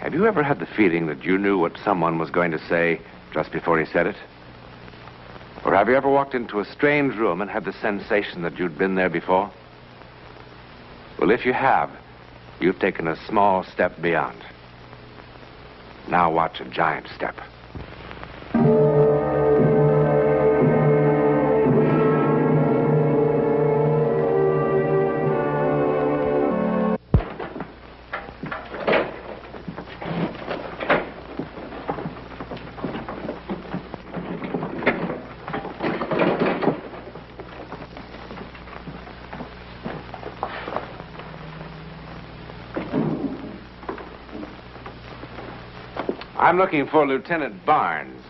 Have you ever had the feeling that you knew what someone was going to say just before he said it? Or have you ever walked into a strange room and had the sensation that you'd been there before? Well, if you have, you've taken a small step beyond. Now watch a giant step. I'm looking for Lieutenant Barnes.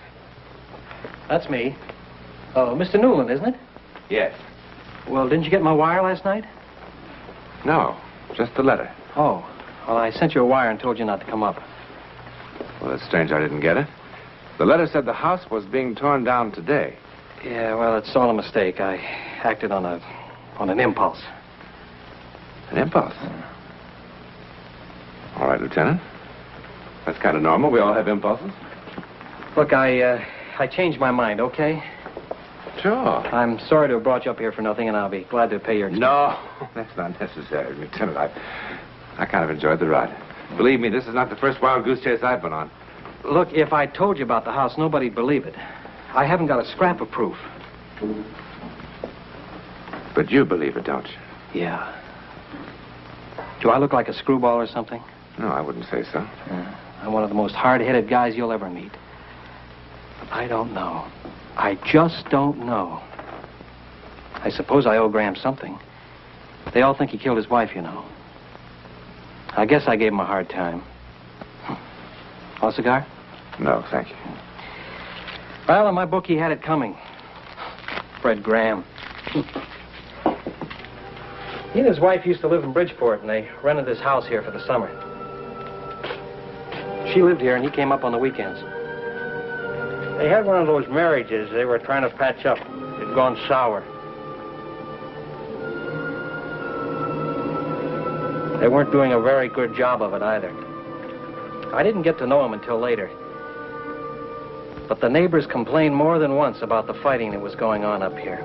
That's me. Oh, Mr. Newland, isn't it? Yes. Well, didn't you get my wire last night? No, just the letter. Oh, well, I sent you a wire and told you not to come up. Well, it's strange I didn't get it. The letter said the house was being torn down today. Yeah, well, it's all a mistake. I acted on an impulse. An impulse? All right, Lieutenant. That's kind of normal. We all have impulses. Look, I changed my mind, okay? Sure. I'm sorry to have brought you up here for nothing, and I'll be glad to pay your expenses. No, that's not necessary, Lieutenant. I kind of enjoyed the ride. Believe me, this is not the first wild goose chase I've been on. Look, if I told you about the house, nobody'd believe it. I haven't got a scrap of proof. But you believe it, don't you? Yeah. Do I look like a screwball or something? No, I wouldn't say so. I'm one of the most hard-headed guys you'll ever meet. I don't know. I just don't know. I suppose I owe Graham something. They all think he killed his wife, you know. I guess I gave him a hard time. Want a cigar? No, thank you. Well, in my book, he had it coming. Fred Graham. He and his wife used to live in Bridgeport, and they rented this house here for the summer. She lived here, and he came up on the weekends. They had one of those marriages they were trying to patch up. It'd gone sour. They weren't doing a very good job of it either. I didn't get to know him until later. But the neighbors complained more than once about the fighting that was going on up here.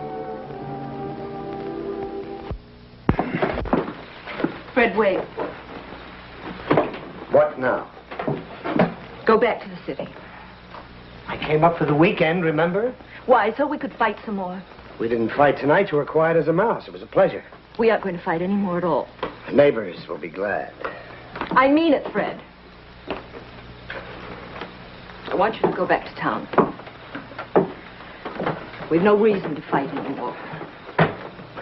Fred, wait. What now? Go back to the city. I came up for the weekend, remember? Why? So we could fight some more. We didn't fight tonight. You were quiet as a mouse. It was a pleasure. We aren't going to fight any more at all. The neighbors will be glad. I mean it, Fred. I want you to go back to town. We've no reason to fight anymore.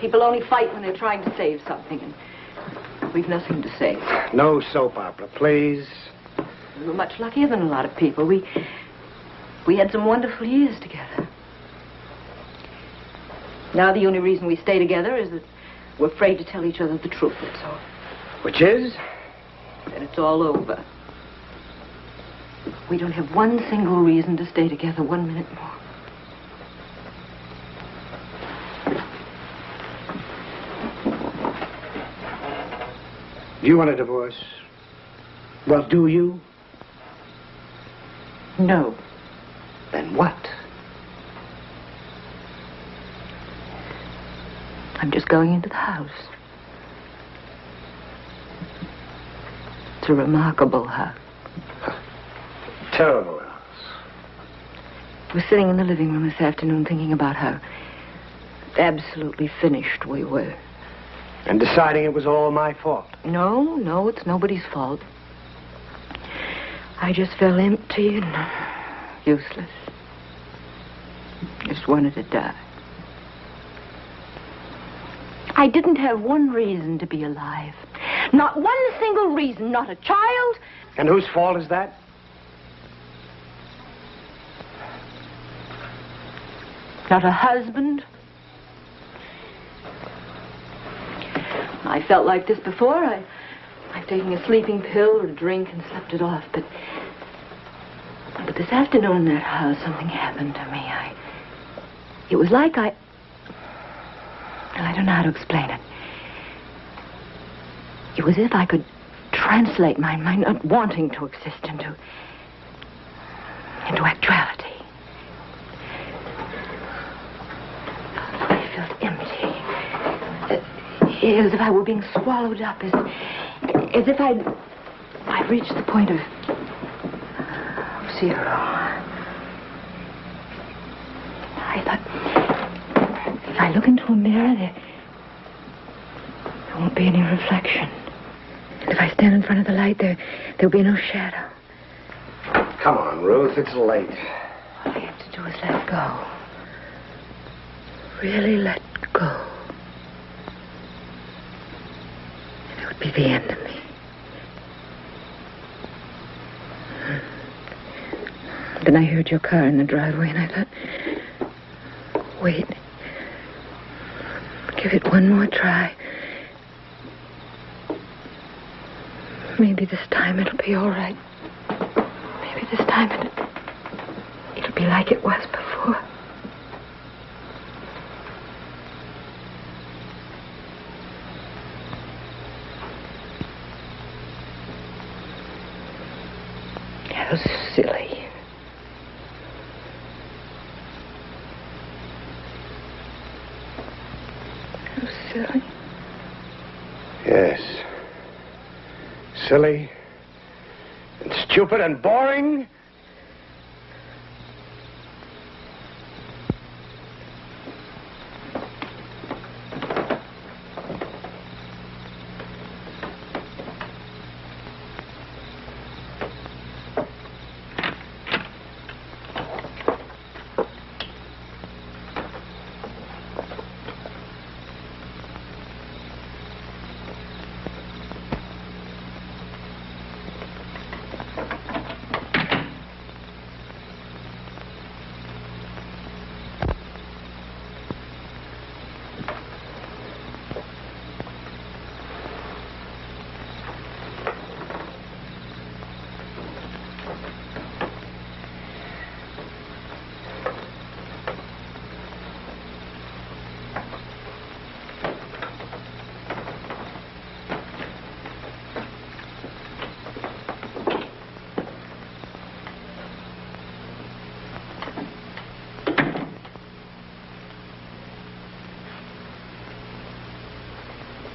People only fight when they're trying to save something, and we've nothing to save. No soap opera, please. We were much luckier than a lot of people. We had some wonderful years together. Now the only reason we stay together is that we're afraid to tell each other the truth, that's all. Which is? Then it's all over. We don't have one single reason to stay together 1 minute more. You want a divorce? Well, do you? No. Then what? I'm just going into the house. It's a remarkable house. Terrible house. I was sitting in the living room this afternoon thinking about how absolutely finished we were. And deciding it was all my fault. No, it's nobody's fault. I just felt empty and useless. Just wanted to die. I didn't have one reason to be alive. Not one single reason, not a child. And whose fault is that? Not a husband. I felt like this before. I've taken a sleeping pill or a drink and slept it off, but this afternoon in that house, something happened to me. It was like I don't know how to explain it. It was as if I could translate my not wanting to exist into actuality. I felt empty. As if I were being swallowed up, as if I'd reached the point of zero. I thought, if I look into a mirror, there won't be any reflection. And if I stand in front of the light, there'll be no shadow. Come on, Ruth, it's late. All I have to do is let go. Really let go. And it would be the end of me. Then I heard your car in the driveway, and I thought, wait. Give it one more try. Maybe this time it'll be all right. Maybe this time it'll be like it was before. How silly. How silly. Yes. Silly and stupid and boring.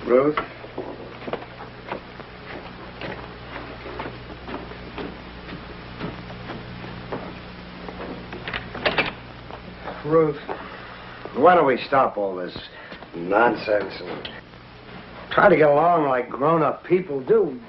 Ruth? Ruth, why don't we stop all this nonsense and try to get along like grown-up people do?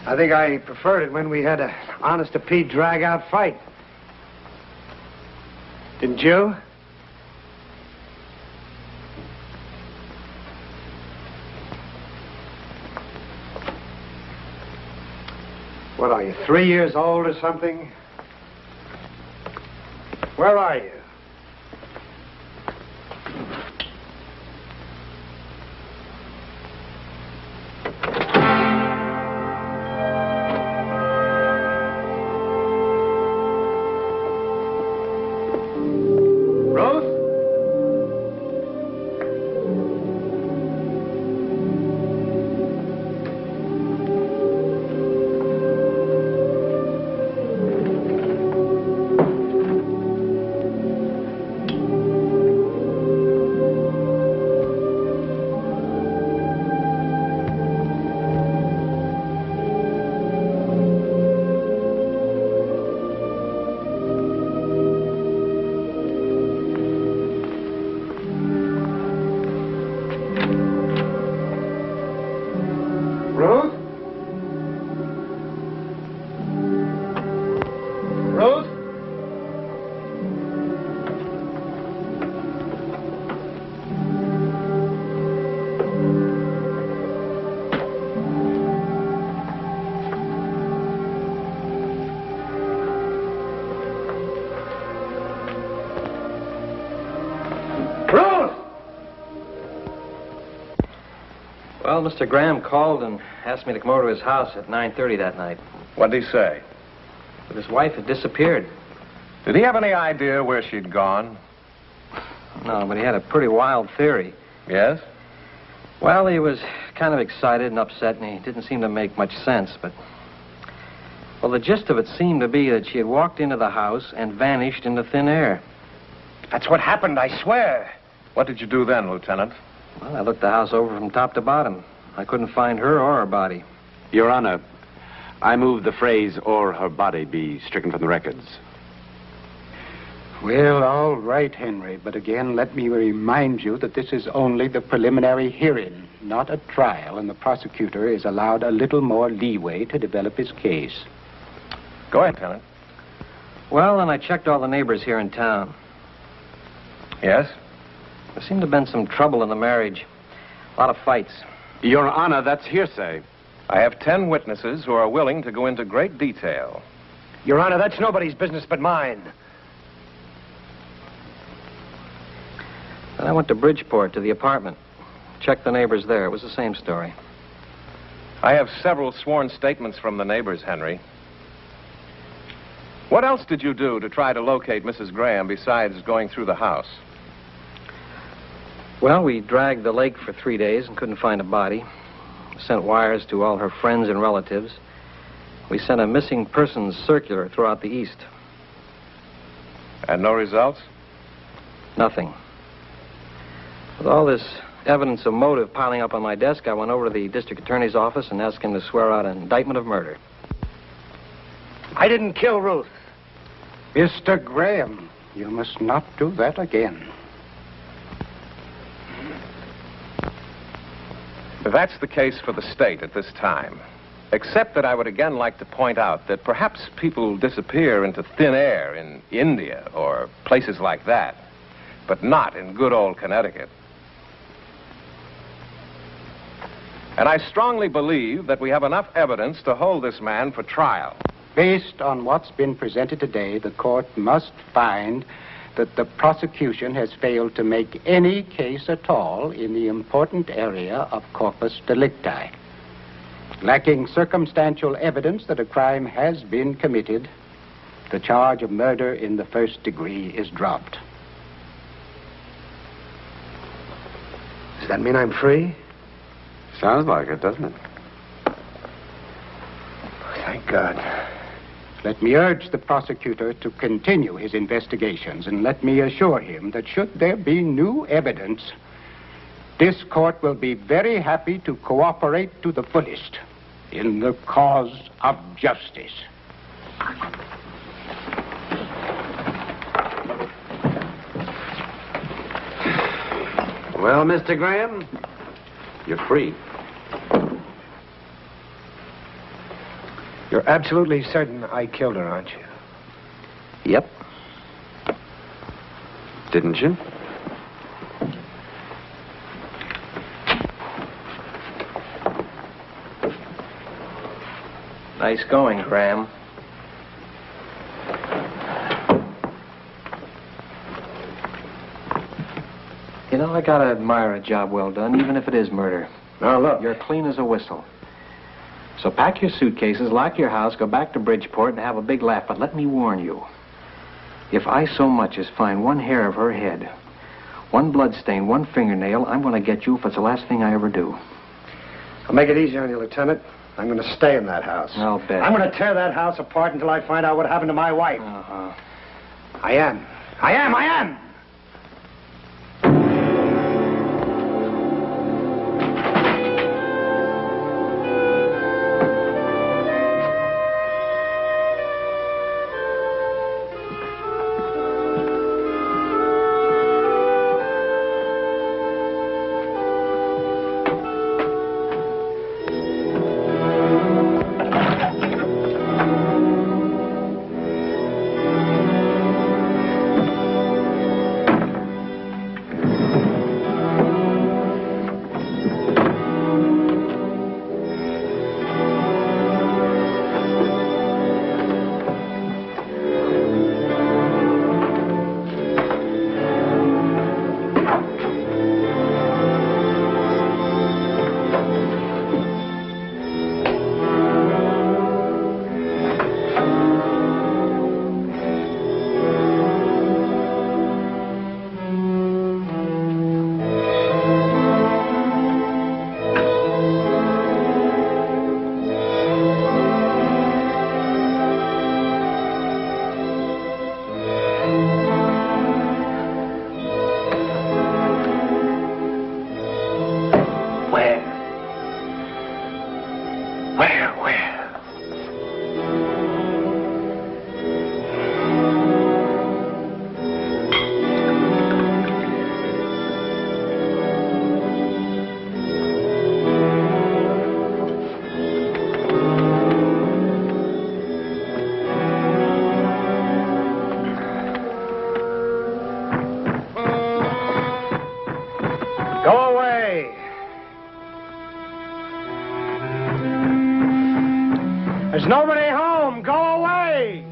I think I preferred it when we had an honest-to-Pete drag-out fight. Didn't you? What are you, 3 years old or something? Where are you? Well, Mr. Graham called and asked me to come over to his house at 9:30 that night. What did he say? But his wife had disappeared. Did he have any idea where she'd gone? No, but he had a pretty wild theory. Yes? Well, he was kind of excited and upset, and he didn't seem to make much sense, but... Well, the gist of it seemed to be that she had walked into the house and vanished into thin air. That's what happened, I swear. What did you do then, Lieutenant? Well, I looked the house over from top to bottom. I couldn't find her or her body. Your Honor, I move the phrase, "or her body," be stricken from the records. Well, all right, Henry. But again, let me remind you that this is only the preliminary hearing, not a trial, and the prosecutor is allowed a little more leeway to develop his case. Go ahead, Lieutenant. Well, and I checked all the neighbors here in town. Yes? There seemed to have been some trouble in the marriage. A lot of fights. Your Honor, that's hearsay. I have 10 witnesses who are willing to go into great detail. Your Honor, that's nobody's business but mine. Then I went to Bridgeport to the apartment. Checked the neighbors there. It was the same story. I have several sworn statements from the neighbors, Henry. What else did you do to try to locate Mrs. Graham besides going through the house? Well, we dragged the lake for 3 days and couldn't find a body. Sent wires to all her friends and relatives. We sent a missing persons circular throughout the East. And no results? Nothing. With all this evidence of motive piling up on my desk, I went over to the district attorney's office and asked him to swear out an indictment of murder. I didn't kill Ruth. Mr. Graham, you must not do that again. That's the case for the state at this time. Except that I would again like to point out that perhaps people disappear into thin air in India or places like that, but not in good old Connecticut. And I strongly believe that we have enough evidence to hold this man for trial. Based on what's been presented today, the court must find that the prosecution has failed to make any case at all in the important area of corpus delicti. Lacking circumstantial evidence that a crime has been committed, the charge of murder in the first degree is dropped. Does that mean I'm free? Sounds like it, doesn't it? Thank God. Let me urge the prosecutor to continue his investigations, and let me assure him that should there be new evidence, this court will be very happy to cooperate to the fullest in the cause of justice. Well, Mr. Graham, you're free. You're absolutely certain I killed her, aren't you? Yep. Didn't you? Nice going, Graham. You know, I gotta admire a job well done, even if it is murder. Now, look. You're clean as a whistle. So pack your suitcases, lock your house, go back to Bridgeport, and have a big laugh. But let me warn you, if I so much as find one hair of her head, one blood stain, one fingernail, I'm going to get you if it's the last thing I ever do. I'll make it easier on you, Lieutenant. I'm going to stay in that house. I'll bet. I'm going to tear that house apart until I find out what happened to my wife. Uh-huh. I am! nobody home. Go away.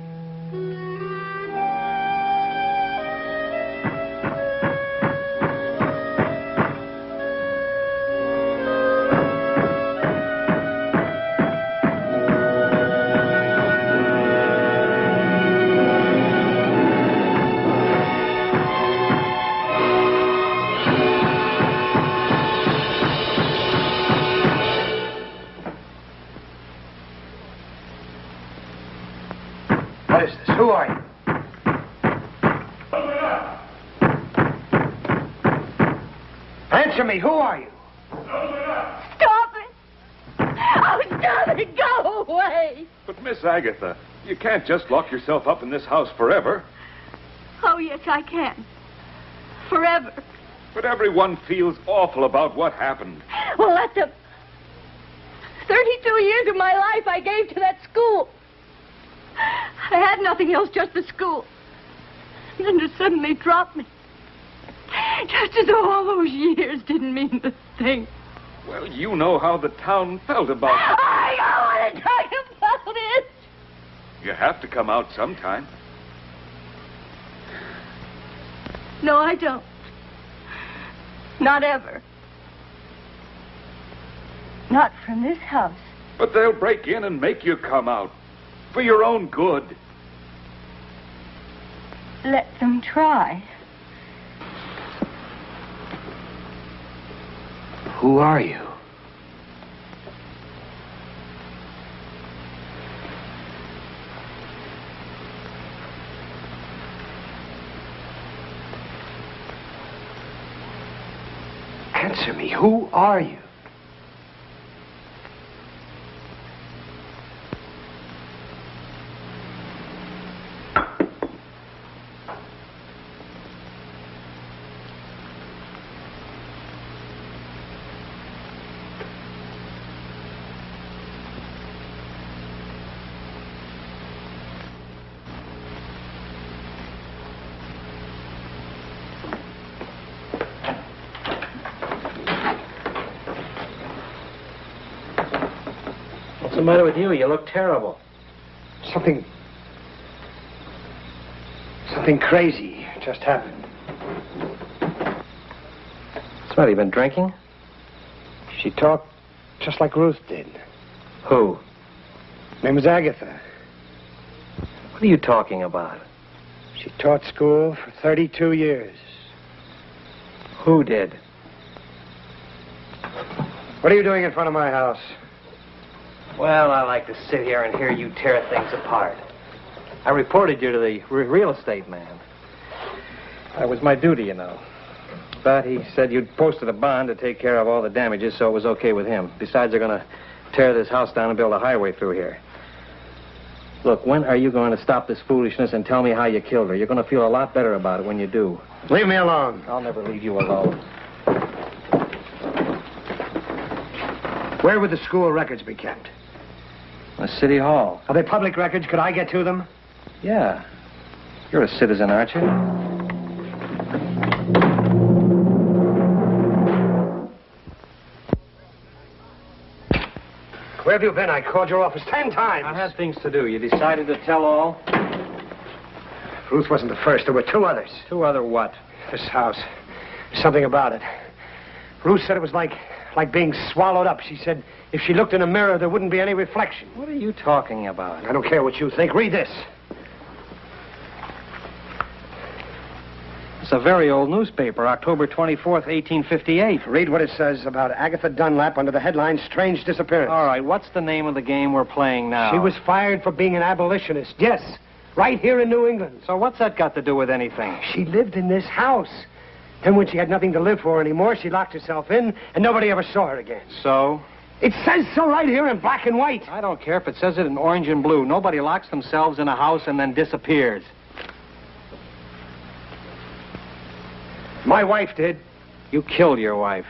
What is this? Who are you? Answer me. Who are you? Stop it! Oh, stop it! Go away! But, Miss Agatha, you can't just lock yourself up in this house forever. Oh, yes, I can. Forever. But everyone feels awful about what happened. Well, that's 32 years of my life I gave to that school. I had nothing else, just the school. And then to suddenly drop me. Just as though all those years didn't mean a thing. Well, you know how the town felt about it. I don't want to talk about it. You have to come out sometime. No, I don't. Not ever. Not from this house. But they'll break in and make you come out. For your own good. Let them try. Who are you? Answer me. Who are you? What's the matter with you? You look terrible. Something crazy just happened. What's the matter? You been drinking? She talked just like Ruth did. Who? Name was Agatha. What are you talking about? She taught school for 32 years. Who did? What are you doing in front of my house? Well, I like to sit here and hear you tear things apart. I reported you to the real estate man. That was my duty, you know. But he said you'd posted a bond to take care of all the damages, so it was okay with him. Besides, they're going to tear this house down and build a highway through here. Look, when are you going to stop this foolishness and tell me how you killed her? You're going to feel a lot better about it when you do. Leave me alone. I'll never leave you alone. Where would the school records be kept? The city hall. Are they public records? Could I get to them? Yeah. You're a citizen, aren't you? Where have you been? I called your office 10 times. I had things to do. You decided to tell all? Ruth wasn't the first. There were two others. Two other what? This house. Something about it. Ruth said it was like being swallowed up. She said if she looked in a mirror, there wouldn't be any reflection. What are you talking about? I don't care what you think. Read this. It's a very old newspaper, October 24th, 1858. Read what it says about Agatha Dunlap under the headline, Strange Disappearance. All right, what's the name of the game we're playing now? She was fired for being an abolitionist. Yes, right here in New England. So what's that got to do with anything? She lived in this house. Then when she had nothing to live for anymore, she locked herself in, and nobody ever saw her again. So? It says so right here in black and white. I don't care if it says it in orange and blue. Nobody locks themselves in a house and then disappears. My wife did. You killed your wife.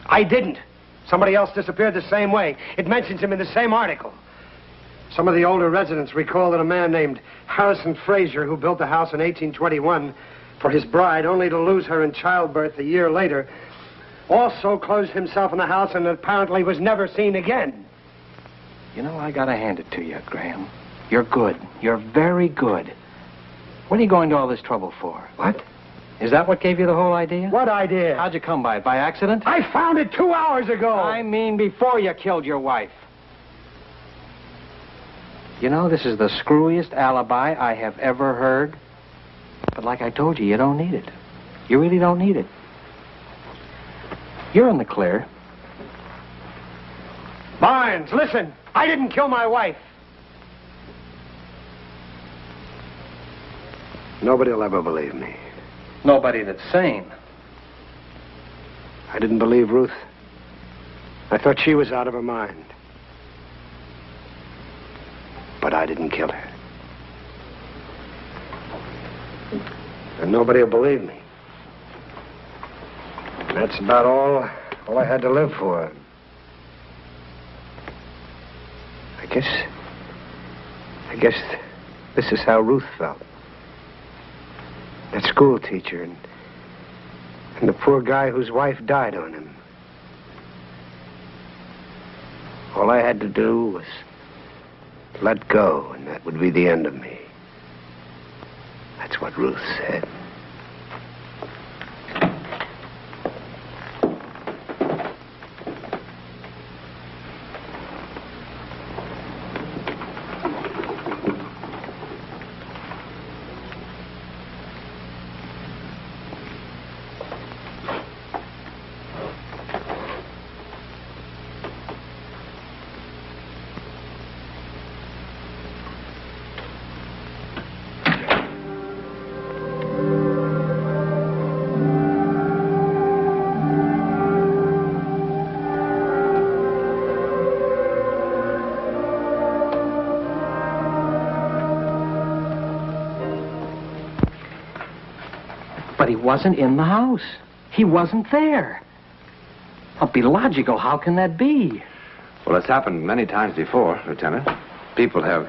I didn't. Somebody else disappeared the same way. It mentions him in the same article. Some of the older residents recall that a man named Harrison Frazier, who built the house in 1821 for his bride, only to lose her in childbirth a year later, also closed himself in the house and apparently was never seen again. You know, I gotta hand it to you, Graham. You're good. You're very good. What are you going to all this trouble for? What? Is that what gave you the whole idea? What idea? How'd you come by it? By accident? I found it 2 hours ago. I mean before you killed your wife. You know, this is the screwiest alibi I have ever heard. But like I told you, you don't need it. You really don't need it. You're in the clear. Barnes, listen. I didn't kill my wife. Nobody will ever believe me. Nobody that's sane. I didn't believe Ruth. I thought she was out of her mind. But I didn't kill her. And nobody will believe me. That's about all I had to live for. I guess this is how Ruth felt. That school teacher and the poor guy whose wife died on him. All I had to do was let go, and that would be the end of me. That's what Ruth said. But he wasn't in the house. He wasn't there. I'll be logical. How can that be? Well, it's happened many times before, Lieutenant. People have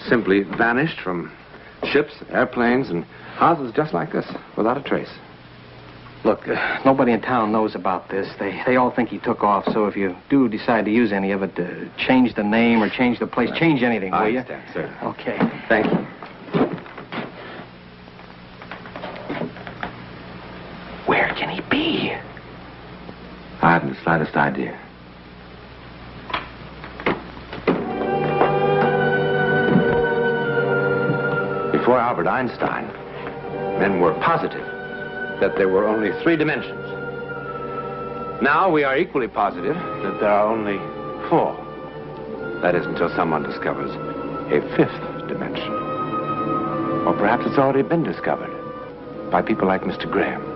simply vanished from ships, airplanes, and houses just like this, without a trace. Look, nobody in town knows about this. They all think he took off, so if you do decide to use any of it, change the name or change the place, change anything, will you? I understand, sir. Okay. Thank you. Where can he be? I haven't the slightest idea. Before Albert Einstein, men were positive that there were only 3 dimensions. Now we are equally positive that there are only 4. That is until someone discovers a 5th dimension. Or perhaps it's already been discovered by people like Mr. Graham.